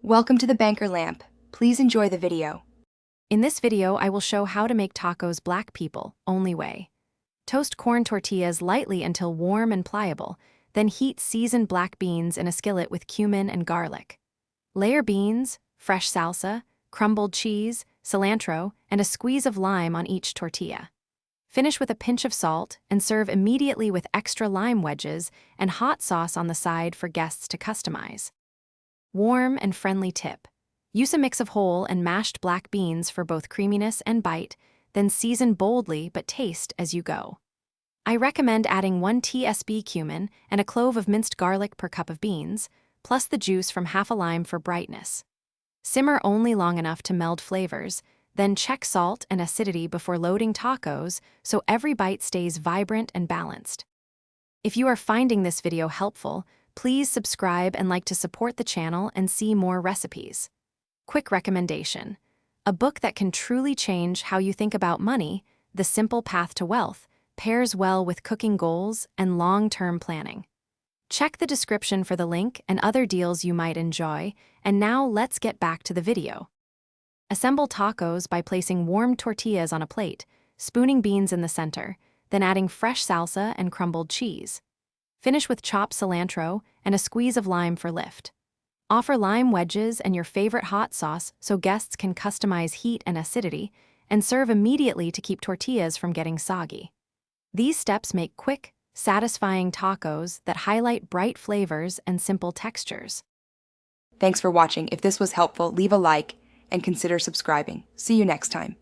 Welcome to the Banker Lamp. Please enjoy the video. In this video, I will show how to make tacos Black people only way. Toast corn tortillas lightly until warm and pliable, then heat seasoned black beans in a skillet with cumin and garlic. Layer beans, fresh salsa, crumbled cheese, cilantro, and a squeeze of lime on each tortilla. Finish with a pinch of salt and serve immediately with extra lime wedges and hot sauce on the side for guests to customize. Warm and friendly tip. Use a mix of whole and mashed black beans for both creaminess and bite, then season boldly but taste as you go. I recommend adding 1 tsp cumin and a clove of minced garlic per cup of beans, plus the juice from half a lime for brightness. Simmer only long enough to meld flavors, then check salt and acidity before loading tacos so every bite stays vibrant and balanced. If you are finding this video helpful, please subscribe and like to support the channel and see more recipes. Quick recommendation. A book that can truly change how you think about money, The Simple Path to Wealth, pairs well with cooking goals and long-term planning. Check the description for the link and other deals you might enjoy, and now let's get back to the video. Assemble tacos by placing warm tortillas on a plate, spooning beans in the center, then adding fresh salsa and crumbled cheese. Finish with chopped cilantro and a squeeze of lime for lift. Offer lime wedges and your favorite hot sauce so guests can customize heat and acidity, and serve immediately to keep tortillas from getting soggy. These steps make quick, satisfying tacos that highlight bright flavors and simple textures. Thanks for watching. If this was helpful, leave a like and consider subscribing. See you next time.